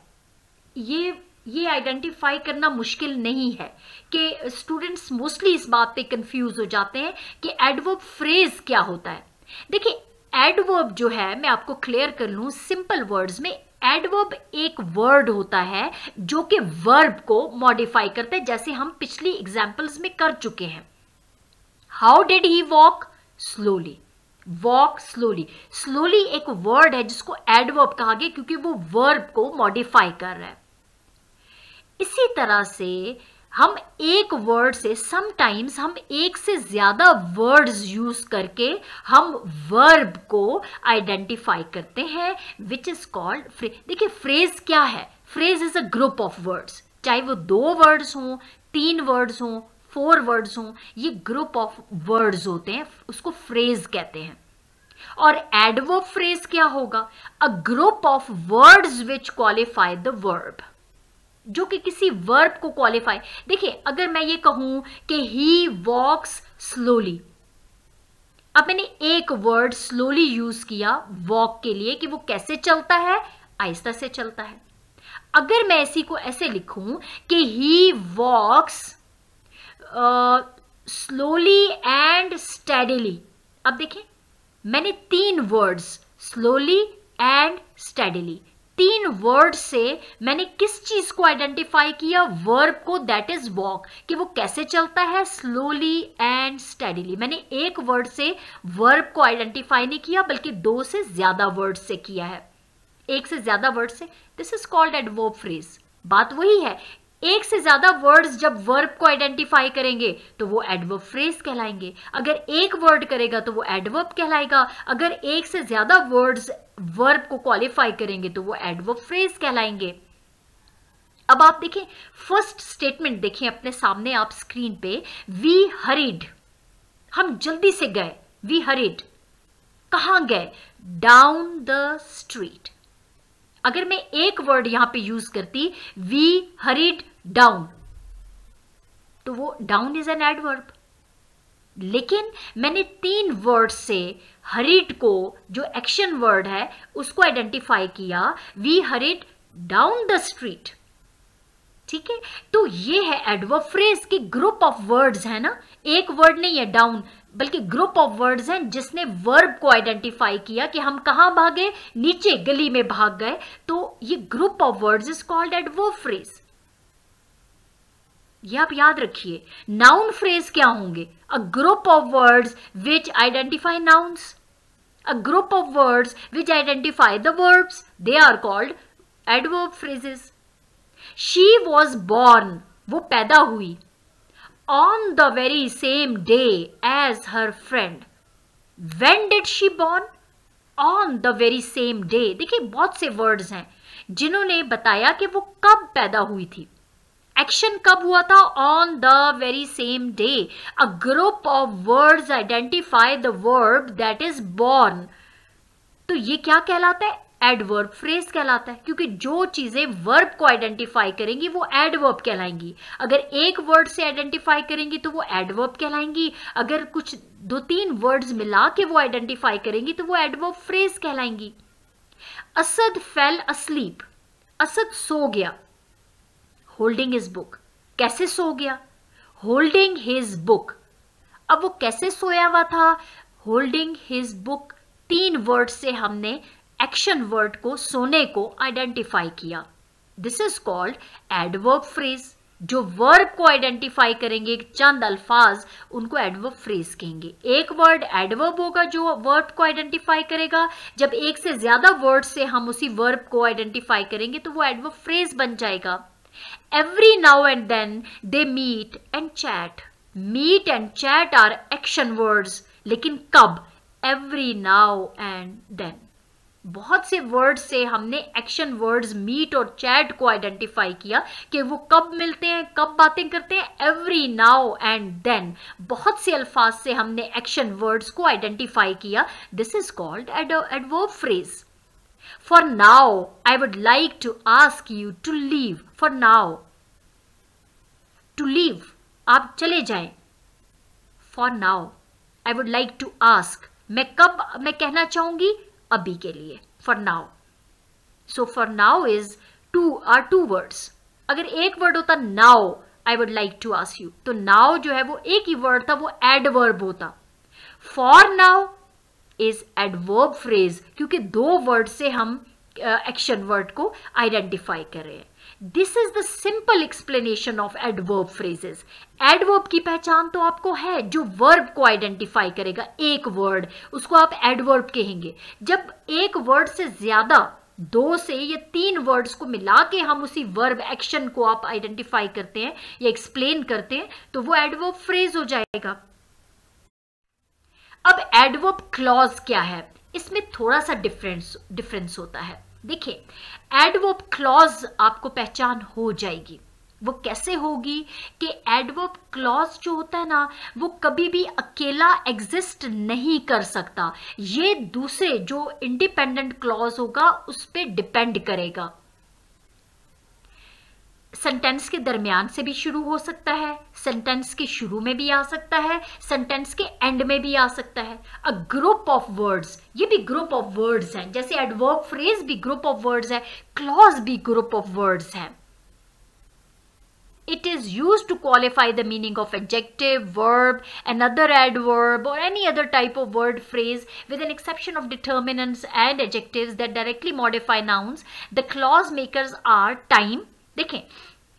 ये ये identify करना मुश्किल नहीं है कि स्टूडेंट्स मोस्टली इस बात पे कंफ्यूज हो जाते हैं कि एडवर्ब फ्रेज क्या होता है। देखिए, एडवर्ब जो है, मैं आपको क्लियर कर लूं सिंपल वर्ड्स में, एडवर्ब एक वर्ड होता है जो कि वर्ब को मॉडिफाई करता है, जैसे हम पिछली एग्जांपल्स में कर चुके हैं। How did he walk? Slowly. Walk slowly. Slowly एक वर्ड है जिसको एडवर्ब कहा गया क्योंकि वो वर्ब को मॉडिफाई कर रहा है। इसी तरह से हम एक वर्ड से समटाइम्स हम एक से ज्यादा वर्ड्स यूज करके हम वर्ब को आइडेंटिफाई करते हैं, विच इज कॉल्ड फ्रेज। देखिए, फ्रेज क्या है? Phrase is a group of words, चाहे वो 2 वर्ड्स हों, 3 वर्ड्स हों, 4 वर्ड्स हों, ये ग्रुप ऑफ वर्ड्स होते हैं, उसको फ्रेज कहते हैं। और एडवर्ब फ्रेज क्या होगा? अ group of words which qualify the verb, जो कि किसी वर्ब को क्वालिफाई। देखिए, अगर मैं ये कहूं कि ही वॉक्स स्लोली, अब मैंने एक वर्ड स्लोली यूज किया वॉक के लिए कि वो कैसे चलता है, आहिस्ता से चलता है। अगर मैं इसी को ऐसे लिखूं कि ही वॉक्स स्लोली एंड स्टेडिली, अब देखिए मैंने 3 words slowly and steadily, 3 word से मैंने किस चीज को आइडेंटिफाई किया? वर्ब को, दैट इज वॉक, कि वो कैसे चलता है, स्लोली एंड स्टेडिली। मैंने एक वर्ड से वर्ब को आइडेंटिफाई नहीं किया बल्कि 2 से ज्यादा वर्ड से किया है, एक से ज्यादा वर्ड से। This is called adverb phrase. बात वही है, एक से ज्यादा वर्ड्स जब वर्ब को आइडेंटिफाई करेंगे तो वो एडवर्ब फ्रेज कहलाएंगे। अगर एक वर्ड करेगा तो वो एडवर्ब कहलाएगा। अगर एक से ज्यादा वर्ड्स वर्ब को क्वालिफाई करेंगे तो वो एडवर्ब फ्रेज कहलाएंगे। अब आप देखें, फर्स्ट स्टेटमेंट देखें अपने सामने आप स्क्रीन पे, वी हरीड, हम जल्दी से गए। वी हरीड, कहां गए? Down the street. अगर मैं एक वर्ड यहां पे यूज करती, वी हरीड डाउन, तो वो डाउन इज एन एडवर्ब। लेकिन मैंने 3 वर्ड से हरीड को, जो एक्शन वर्ड है, उसको आइडेंटिफाई किया, we hurried down the street. ठीक है, तो ये है एडवर्ब फ्रेज की ग्रुप ऑफ वर्ड्स है ना, एक वर्ड नहीं है डाउन, बल्कि ग्रुप ऑफ वर्ड्स हैं जिसने वर्ब को आइडेंटिफाई किया कि हम कहां भागे, नीचे गली में भाग गए। तो ये group of words is called adverb phrase. ये आप याद रखिए। नाउन फ्रेज क्या होंगे? A group of words which identify nouns, a group of words which identify the verbs, they are called adverb phrases. She was born, वो पैदा हुई, on the very same day as her friend. When did she born? On the very same day. देखिए, बहुत से words हैं जिन्होंने बताया कि वो कब पैदा हुई थी, एक्शन कब हुआ था, on the very same day. A group of words identify the verb that is born. तो ये क्या कहलाता है? एडवर्ब फ्रेज कहलाता है, क्योंकि जो चीजें वर्ब को आइडेंटिफाई करेंगी वो एडवर्ब कहलाएंगी। अगर एक वर्ड से आइडेंटिफाई करेंगी तो वो एडवर्ब कहलाएंगी, अगर कुछ 2-3 वर्ड्स मिला के वो आइडेंटिफाई करेंगी तो वो एडवर्ब फ्रेज कहलाएंगी। असद फेल अस्लीप, असद सो गया। होल्डिंग हिज बुक, कैसे सो गया? Holding his book. अब वो कैसे सोया हुआ था? Holding his book. 3 वर्ड से हमने एक्शन वर्ड को, सोने को आइडेंटिफाई किया। This is called adverb phrase. जो वर्ब को आइडेंटिफाई करेंगे, चंद अल्फाज, उनको एडवर्ब फ्रेज कहेंगे। एक वर्ड एडवर्ब होगा जो वर्ब को आइडेंटिफाई करेगा। जब एक से ज्यादा वर्ड से हम उसी वर्ब को आइडेंटिफाई करेंगे तो वो एडवर्ब फ्रेज बन जाएगा। Every now and then they meet and chat. Meet and chat are action words, लेकिन कब? Every now and then. बहुत से वर्ड से हमने एक्शन वर्ड्स मीट और चैट को आइडेंटिफाई किया कि वो कब मिलते हैं, कब बातें करते हैं, एवरी नाउ एंड देन। बहुत से अल्फाज से हमने एक्शन वर्ड्स को आइडेंटिफाई किया। This is called adverb phrase. For now I would like to ask you to leave. For now, to leave, आप चले जाएं। For now I would like to ask, मैं कहना चाहूंगी अभी के लिए, for now. So for now is 2 words. अगर एक वर्ड होता now I would like to ask you, तो नाउ जो है वो एक ही वर्ड था, वो एडवर्ब होता. For now is adverb phrase, क्योंकि दो वर्ड से हम एक्शन वर्ड को आइडेंटिफाई कर रहे हैं. This is the simple explanation of adverb phrases. Adverb की पहचान तो आपको है, जो वर्ब को आइडेंटिफाई करेगा, एक वर्ड, उसको आप एडवर्ब कहेंगे. जब एक वर्ड से ज्यादा, 2 से या 3 वर्ड्स को मिला के हम उसी वर्ब एक्शन को आप आइडेंटिफाई करते हैं या एक्सप्लेन करते हैं, तो वो एडवर्ब फ्रेज हो जाएगा. अब एडवर्ब क्लॉज क्या है, इसमें थोड़ा सा डिफरेंस होता है. देखिए, एडवर्ब क्लॉज आपको पहचान हो जाएगी. वो कैसे होगी कि एडवर्ब क्लॉज जो होता है ना, वो कभी भी अकेला एग्जिस्ट नहीं कर सकता. ये दूसरे जो इंडिपेंडेंट क्लॉज होगा उस पर डिपेंड करेगा. सेंटेंस के दरमियान से भी शुरू हो सकता है, सेंटेंस के शुरू में भी आ सकता है, सेंटेंस के एंड में भी आ सकता है. अ ग्रुप ऑफ वर्ड्स, ये भी ग्रुप ऑफ वर्ड्स हैं, जैसे एडवर्ब फ्रेज भी ग्रुप ऑफ वर्ड्स है, क्लॉज भी ग्रुप ऑफ वर्ड्स हैं. It is used to qualify the meaning of adjective, verb, another adverb, or any other type of word phrase, with an exception of determinants and adjectives that directly modify nouns. The clause makers are time. देखें,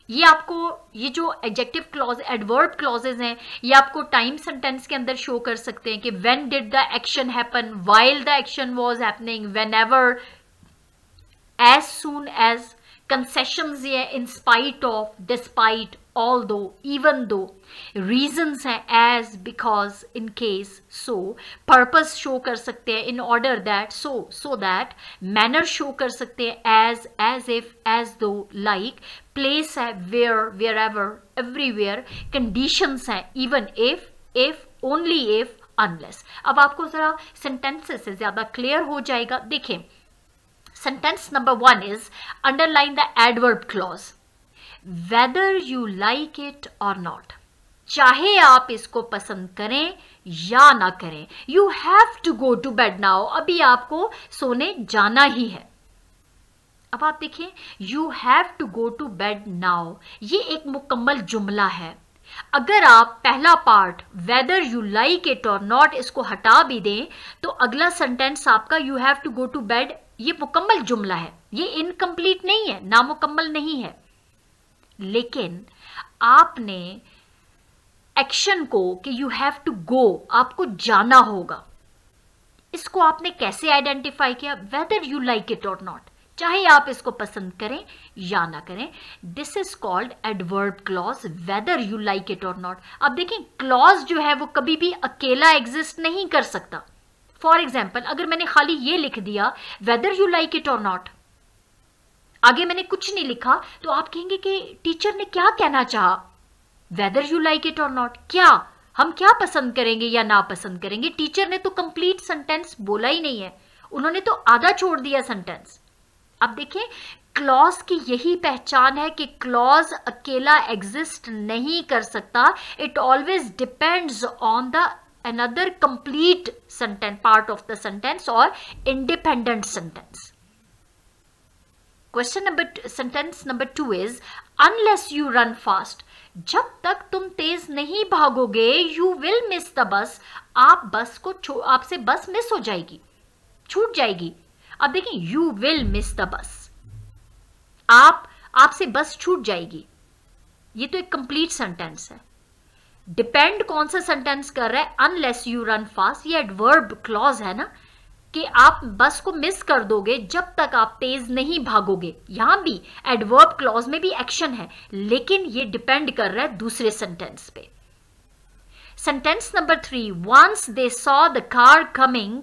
ये आपको, ये जो adjective clause, adverb clauses हैं, ये आपको time sentence के अंदर शो कर सकते हैं कि when did the action happen, while the action was happening, whenever, as soon as. Concessions ये in spite of, despite, although, even though. Reasons हैं as, because, in case, so. Purpose show कर सकते हैं in order that, so that. Manner show कर सकते हैं as if, as though, like. Place है where, wherever, everywhere. Conditions हैं even if, only if, unless. अब आपको जरा सेंटेंसेस से ज्यादा क्लियर हो जाएगा. देखें, sentence number 1 is underline the adverb clause. Whether you like it or not, चाहे आप इसको पसंद करें या ना करें. You have to go to bed now, अभी आपको सोने जाना ही है. अब आप देखिए, you have to go to bed now, ये एक मुकम्मल जुमला है. अगर आप पहला part whether you like it or not इसको हटा भी दें, तो अगला सेंटेंस आपका you have to go to bed, ये मुकम्मल जुमला है, ये इनकम्प्लीट नहीं है, नामुकम्मल नहीं है. लेकिन आपने एक्शन को कि यू हैव टू गो, आपको जाना होगा, इसको आपने कैसे आइडेंटिफाई किया? वेदर यू लाइक इट और नॉट, चाहे आप इसको पसंद करें या ना करें. This is called adverb clause, whether you like it और नॉट. अब देखें, क्लॉज जो है वो कभी भी अकेला एग्जिस्ट नहीं कर सकता. फॉर एग्जाम्पल, अगर मैंने खाली ये लिख दिया वेदर यू लाइक इट और नॉट, आगे मैंने कुछ नहीं लिखा, तो आप कहेंगे कि टीचर ने क्या कहना चाहा. वेदर यू लाइक इट और नॉट, क्या हम क्या पसंद करेंगे या ना पसंद करेंगे. टीचर ने तो कंप्लीट सेंटेंस बोला ही नहीं है, उन्होंने तो आधा छोड़ दिया सेंटेंस. अब देखें, क्लॉज की यही पहचान है कि क्लॉज अकेला एग्जिस्ट नहीं कर सकता. It always depends on the another complete sentence, part of the sentence or independent sentence. Sentence number 2 is unless you run fast. जब तक तुम तेज नहीं भागोगे, you will miss the bus. आप बस को आपसे बस मिस हो जाएगी, छूट जाएगी. अब देखिए, you will miss the bus, आपसे बस छूट जाएगी. ये तो एक कंप्लीट सेंटेंस है. डिपेंड कौन सा सेंटेंस कर रहा है? अनलेस यू रन फास्ट, ये एडवर्ब क्लॉज है ना, कि आप बस को मिस कर दोगे जब तक आप तेज नहीं भागोगे. यहां भी एडवर्ब क्लॉज में भी एक्शन है, लेकिन ये डिपेंड कर रहा है दूसरे सेंटेंस पे. Sentence number 3, once they saw the car coming.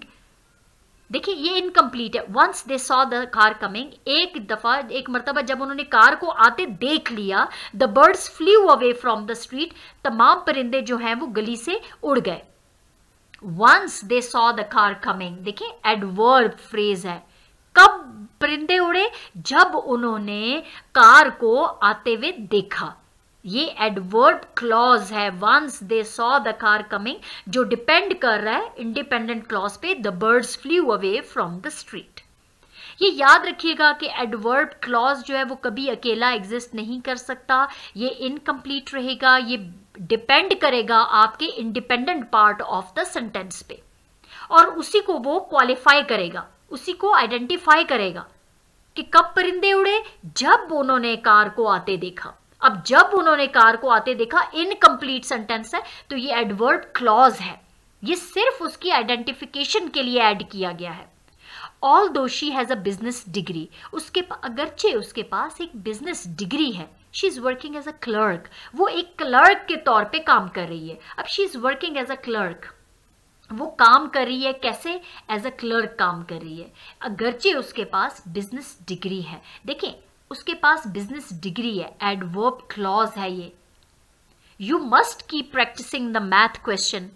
देखिए, ये इनकम्प्लीट है. Once they saw the car coming, एक मरतबा जब उन्होंने कार को आते देख लिया. The birds flew away from the street, तमाम परिंदे जो हैं वो गली से उड़ गए. Once they saw the car coming, देखिए एडवर्ब फ्रेज है. कब परिंदे उड़े? जब उन्होंने कार को आते हुए देखा. ये एडवर्ब क्लॉज है, once they saw the car coming, जो डिपेंड कर रहा है इंडिपेंडेंट क्लॉज पे, the birds flew away from the street. ये याद रखिएगा कि एडवर्ब क्लॉज जो है वो कभी अकेला एग्जिस्ट नहीं कर सकता, ये इनकम्प्लीट रहेगा, ये डिपेंड करेगा आपके independent part of the sentence पे, और उसी को वो क्वालिफाई करेगा, उसी को आइडेंटिफाई करेगा कि कब परिंदे उड़े, जब उन्होंने कार को आते देखा। अब जब उन्होंने कार को आते देखा इनकम्प्लीट सेंटेंस है, तो ये एडवर्ब क्लॉज है, ये सिर्फ उसकी आइडेंटिफिकेशन के लिए ऐड किया गया है। Although she has a business degree, अगरचे उसके पास एक बिजनेस डिग्री है, she is working as a clerk, वो एक क्लर्क के तौर पे काम कर रही है। अब she is working as a clerk, वो काम कर रही है कैसे, एज अ क्लर्क काम कर रही है, अगरचे उसके पास बिजनेस डिग्री है। देखें, उसके पास बिजनेस डिग्री है, एडवर्ब क्लॉज है ये। You must keep practising the math question,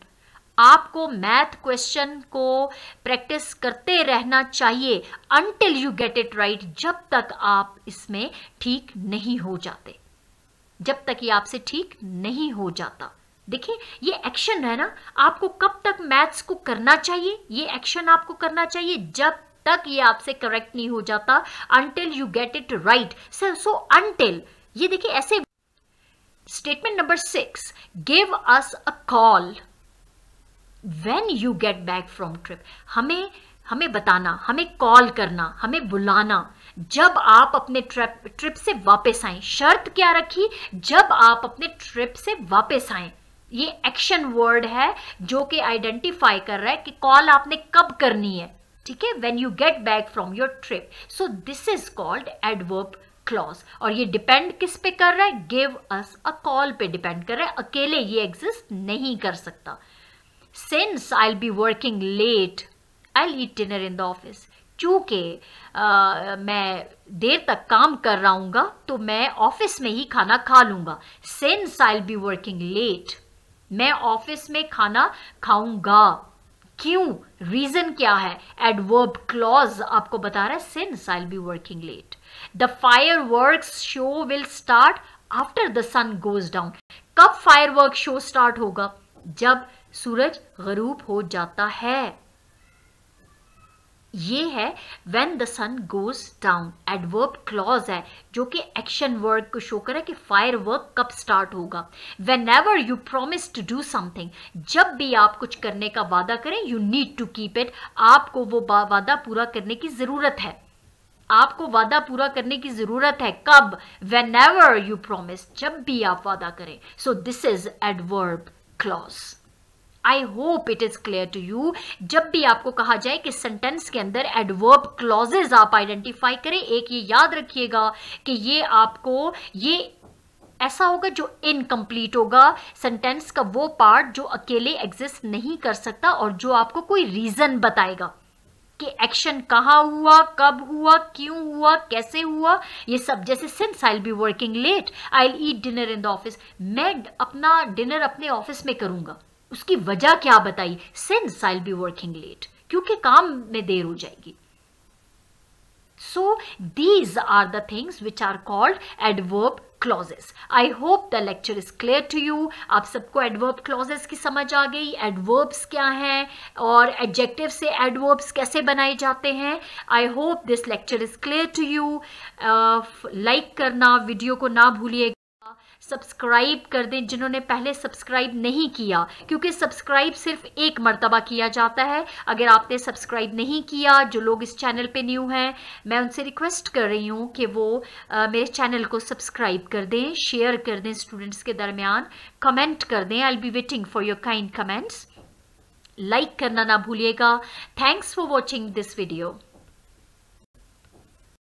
आपको मैथ क्वेश्चन को प्रैक्टिस करते रहना चाहिए until you get it right, जब तक आप इसमें ठीक नहीं हो जाते, जब तक ये आपसे ठीक नहीं हो जाता। देखिए, ये एक्शन है ना, आपको कब तक मैथ्स को करना चाहिए, ये एक्शन आपको करना चाहिए जब तक ये आपसे करेक्ट नहीं हो जाता, until you get it right। so until, ये देखिए ऐसे। Statement number 6, give us a call when you get back from trip, हमें बताना, हमें कॉल करना, हमें बुलाना जब आप अपने ट्रिप से वापस आएं। शर्त क्या रखी, जब आप अपने ट्रिप से वापस आएं। ये एक्शन वर्ड है जो कि आइडेंटिफाई कर रहा है कि कॉल आपने कब करनी है, ठीक है, when you get back from your trip। so this is called adverb clause, और ये डिपेंड किस पे कर रहा है, give us a call पे डिपेंड कर रहा है, अकेले ये एग्जिस्ट नहीं कर सकता। Since I'll be working late, I'll eat dinner in the office। चूँकि मैं देर तक काम कर रहा हूँगा तो मैं ऑफिस में ही खाना खा लूँगा। Since I'll be working late, मैं ऑफिस में खाना खाऊंगा। क्यों, रीजन क्या है, एडवर्ब क्लॉज आपको बता रहा है since I'll be working late। The fireworks show will start after the sun goes down। कब फायरवर्क शो स्टार्ट होगा, जब सूरज गरूब हो जाता है। ये है when the sun goes down, adverb clause है जो कि एक्शन वर्ड को शो करे कि फायरवर्क कब स्टार्ट होगा। whenever you promise to do something, जब भी आप कुछ करने का वादा करें, you need to keep it, आपको वो वादा पूरा करने की जरूरत है, आपको वादा पूरा करने की जरूरत है। कब, whenever you promise, जब भी आप वादा करें। so this is adverb clause। I hope it is clear to you. जब भी आपको कहा जाए कि सेंटेंस के अंदर एडवर्ब क्लॉजेज आप आइडेंटिफाई करें, एक ये याद रखिएगा कि ये आपको ये ऐसा होगा जो इनकम्प्लीट होगा, सेंटेंस का वो पार्ट जो अकेले एग्जिस्ट नहीं कर सकता और जो आपको कोई रीजन बताएगा कि एक्शन कहाँ हुआ, कब हुआ, क्यों हुआ, कैसे हुआ, ये सब। जैसे since I will be working late, I will eat dinner in the office, मैं अपना डिनर अपने ऑफिस में करूंगा, उसकी वजह क्या बताई, since I will be working late, क्योंकि काम में देर हो जाएगी। So these are the things which are called adverb clauses. I hope the lecture is clear to you. आप सबको adverb clauses की समझ आ गई, adverbs क्या हैं और adjective से adverbs कैसे बनाए जाते हैं। I hope this lecture is clear to you. Like करना, वीडियो को ना भूलिएगा, सब्सक्राइब कर दें जिन्होंने पहले सब्सक्राइब नहीं किया, क्योंकि सब्सक्राइब सिर्फ एक मर्तबा किया जाता है। अगर आपने सब्सक्राइब नहीं किया, जो लोग इस चैनल पे न्यू हैं, मैं उनसे रिक्वेस्ट कर रही हूँ कि वो मेरे चैनल को सब्सक्राइब कर दें, शेयर कर दें स्टूडेंट्स के दरमियान, कमेंट कर दें। आई will be waiting for your kind comments. Like करना ना भूलिएगा। Thanks for watching this video.